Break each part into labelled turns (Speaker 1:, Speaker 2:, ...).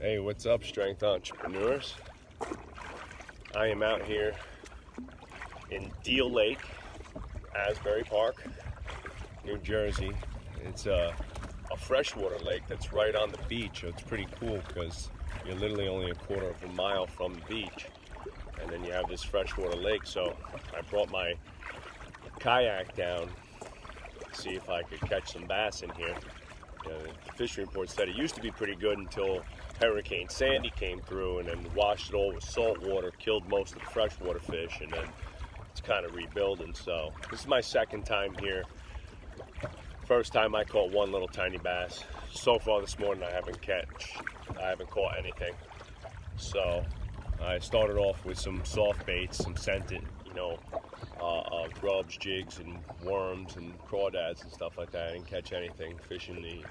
Speaker 1: Hey, what's up, strength entrepreneurs? I am out here in Deal Lake, Asbury Park, New Jersey. It's a freshwater lake that's right on the beach. So it's pretty cool because you're literally only a quarter of a mile from the beach, and then you have this freshwater lake. So I brought my kayak down to see if I could catch some bass in here. The fishing report said it used to be pretty good until Hurricane Sandy came through and then washed it all with salt water, killed most of the freshwater fish, and then it's kind of rebuilding. So this is my second time here. First time I caught one little tiny bass. So far this morning I haven't caught anything. So I started off with some soft baits, some scented, grubs, jigs, and worms and crawdads and stuff like that. I didn't catch anything, fishing the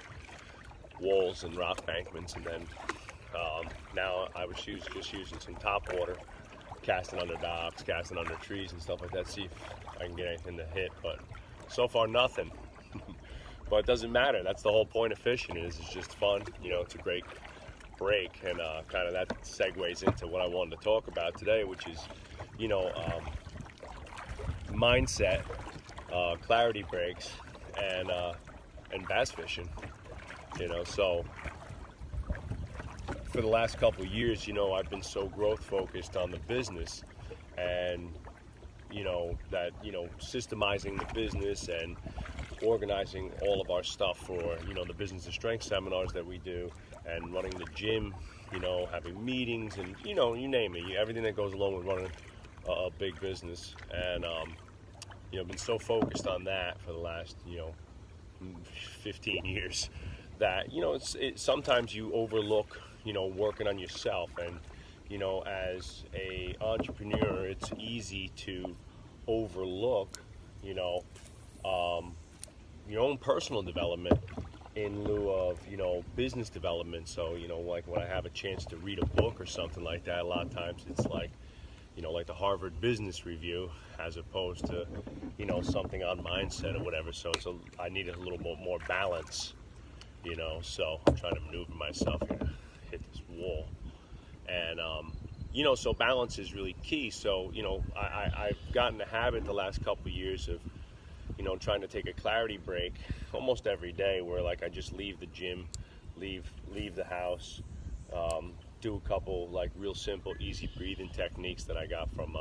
Speaker 1: walls and rock bankments, and then now I was just using some top water, casting under docks, casting under trees and stuff like that, see if I can get anything to hit, but so far nothing. But it doesn't matter. That's the whole point of fishing. It's just fun. It's a great break, and kind of that segues into what I wanted to talk about today, which is mindset, clarity breaks, and bass fishing. So for the last couple of years, I've been so growth focused on the business, and systemizing the business and organizing all of our stuff for the business of strength seminars that we do, and running the gym, having meetings, and you name it, everything that goes along with running a big business. And I've been so focused on that for the last 15 years that sometimes you overlook working on yourself. And as a entrepreneur, it's easy to overlook your own personal development in lieu of business development. So like when I have a chance to read a book or something like that, a lot of times it's like the Harvard Business Review, as opposed to something on mindset or whatever. So I needed a little bit more balance, so I'm trying to maneuver myself here to hit this wall. And so balance is really key. So I've gotten the habit the last couple of years of trying to take a clarity break almost every day, where like I just leave the gym, leave the house, do a couple like real simple, easy breathing techniques that I got from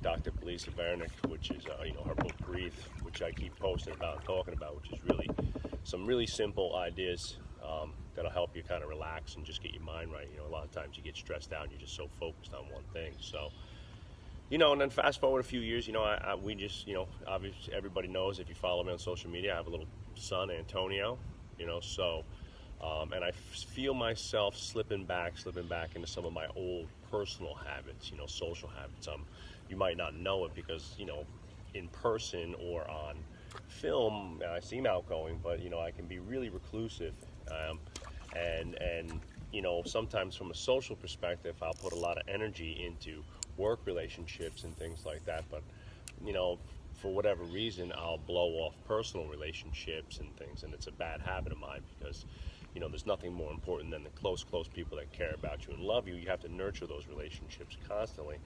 Speaker 1: Dr. Belisa Vernick, which is her book Breathe, which I keep posting about and talking about, which is really some really simple ideas that'll help you kind of relax and just get your mind right. A lot of times you get stressed out and you're just so focused on one thing. So and then fast forward a few years, we just, obviously everybody knows, if you follow me on social media, I have a little son, Antonio, so, and I feel myself slipping back into some of my old personal habits, social habits. You might not know it because, in person or on film, I seem outgoing, but, I can be really reclusive, and sometimes from a social perspective, I'll put a lot of energy into work relationships and things like that, but for whatever reason I'll blow off personal relationships and things, and it's a bad habit of mine because there's nothing more important than the close people that care about you and love you. You have to nurture those relationships constantly,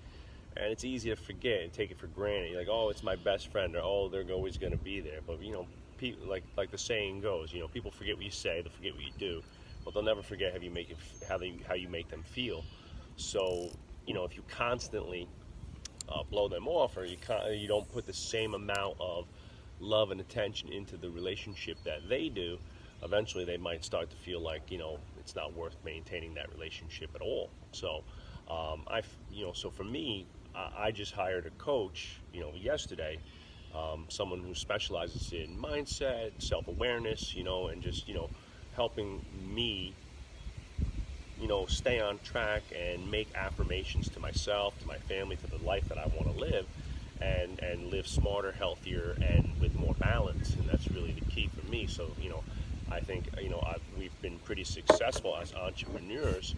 Speaker 1: and it's easy to forget and take it for granted. You're like, oh, it's my best friend, or oh, they're always going to be there. But people, like the saying goes, people forget what you say, they'll forget what you do, but they'll never forget how you make them feel. So if you constantly blow them off, or you don't put the same amount of love and attention into the relationship that they do, eventually they might start to feel like it's not worth maintaining that relationship at all. So so for me, I just hired a coach yesterday, someone who specializes in mindset, self-awareness, and just helping me stay on track and make affirmations to myself, to my family, to the life that I want to live, and live smarter, healthier, and with more balance. And that's really the key for me. So I think we've been pretty successful as entrepreneurs,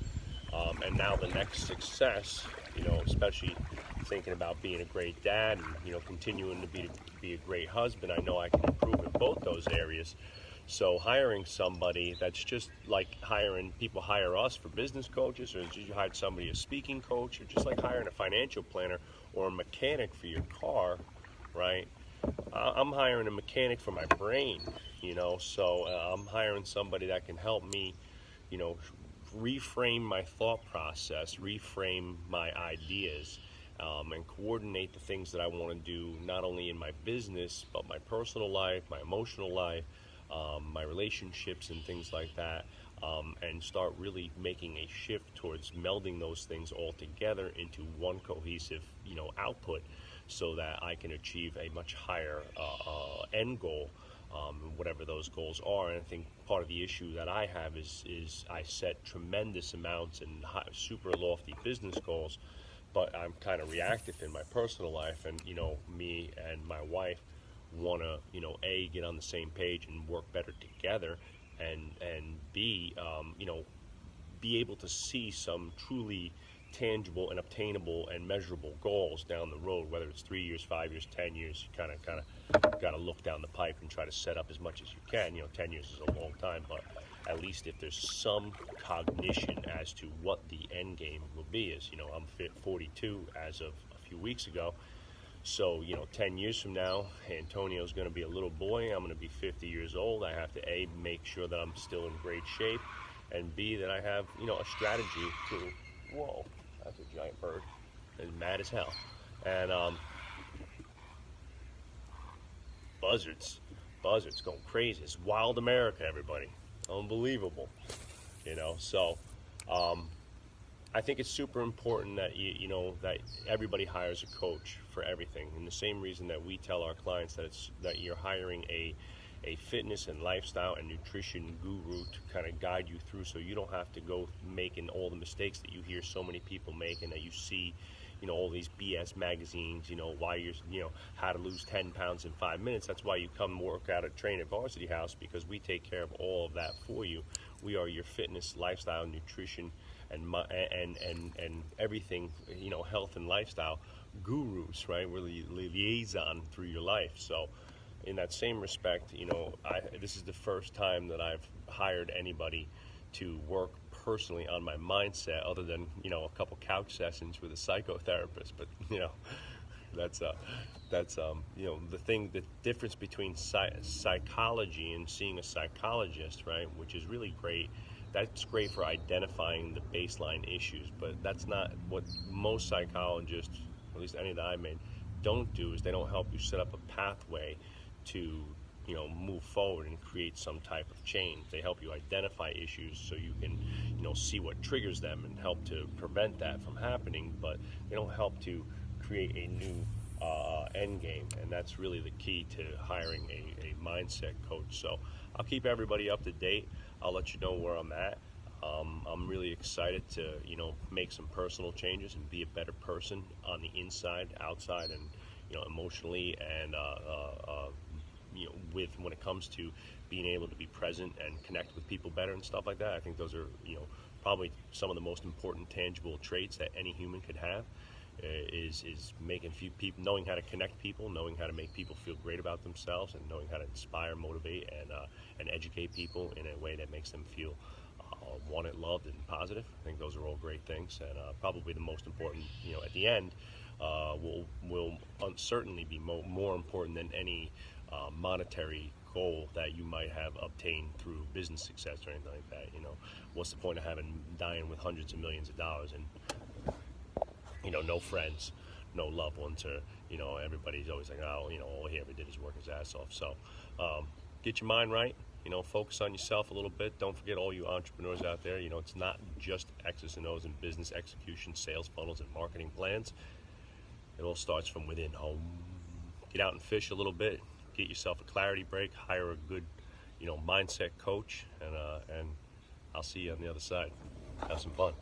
Speaker 1: and now the next success, especially thinking about being a great dad and continuing to be a great husband. I know I can improve in both those areas. So hiring somebody that's just like hiring people hire us for business coaches, or you hired somebody a speaking coach, or just like hiring a financial planner or a mechanic for your car, right? I'm hiring a mechanic for my brain, so I'm hiring somebody that can help me, you know, reframe my thought process, reframe my ideas, and coordinate the things that I want to do, not only in my business, but my personal life, my emotional life, my relationships and things like that, and start really making a shift towards melding those things all together into one cohesive, output, so that I can achieve a much higher end goal, whatever those goals are. And I think part of the issue that I have is I set tremendous amounts and super lofty business goals, but I'm kind of reactive in my personal life, and me and my wife want to a get on the same page and work better together, and b be able to see some truly tangible and obtainable and measurable goals down the road, whether it's 3 years, 5 years, 10 years. You kind of got to look down the pipe and try to set up as much as you can. 10 years is a long time, but at least if there's some cognition as to what the end game will be. I'm 42 as of a few weeks ago. So, 10 years from now, Antonio's going to be a little boy. I'm going to be 50 years old. I have to, A, make sure that I'm still in great shape, and B, that I have, a strategy to, whoa, that's a giant bird. It's mad as hell. And buzzards going crazy. It's wild America, everybody. Unbelievable. So I think it's super important that that everybody hires a coach for everything. And the same reason that we tell our clients that you're hiring a fitness and lifestyle and nutrition guru to kind of guide you through, so you don't have to go making all the mistakes that you hear so many people make, and that you see all these BS magazines, why you're, how to lose 10 pounds in 5 minutes. That's why you come work out at Train at Varsity House, because we take care of all of that for you. We are your fitness, lifestyle, nutrition, and everything, health and lifestyle gurus, right? We're the liaison through your life. So in that same respect, this is the first time that I've hired anybody to work personally on my mindset, other than a couple couch sessions with a psychotherapist. But that's the difference between psychology and seeing a psychologist, right? Which is really great. That's great for identifying the baseline issues, but that's not what most psychologists, at least any that I made, don't do. Is they don't help you set up a pathway to move forward and create some type of change. They help you identify issues so you can see what triggers them and help to prevent that from happening, but they don't help to create a new end game. And that's really the key to hiring a mindset coach. So I'll keep everybody up to date. I'll let you know where I'm at. I'm really excited to make some personal changes and be a better person on the inside, outside, and emotionally, and when it comes to being able to be present and connect with people better and stuff like that. I think those are probably some of the most important tangible traits that any human could have. Is making few people, knowing how to connect people, knowing how to make people feel great about themselves, and knowing how to inspire, motivate, and educate people in a way that makes them feel wanted, loved, and positive. I think those are all great things, and probably the most important, at the end, will certainly be more important than any monetary goal that you might have obtained through business success or anything like that. What's the point of dying with hundreds of millions of dollars and no friends, no loved ones, or everybody's always like, oh, all he ever did is work his ass off. So get your mind right, focus on yourself a little bit. Don't forget, all you entrepreneurs out there, it's not just X's and O's in business execution, sales funnels, and marketing plans. It all starts from within home. Get out and fish a little bit, get yourself a clarity break, hire a good mindset coach, and I'll see you on the other side. Have some fun.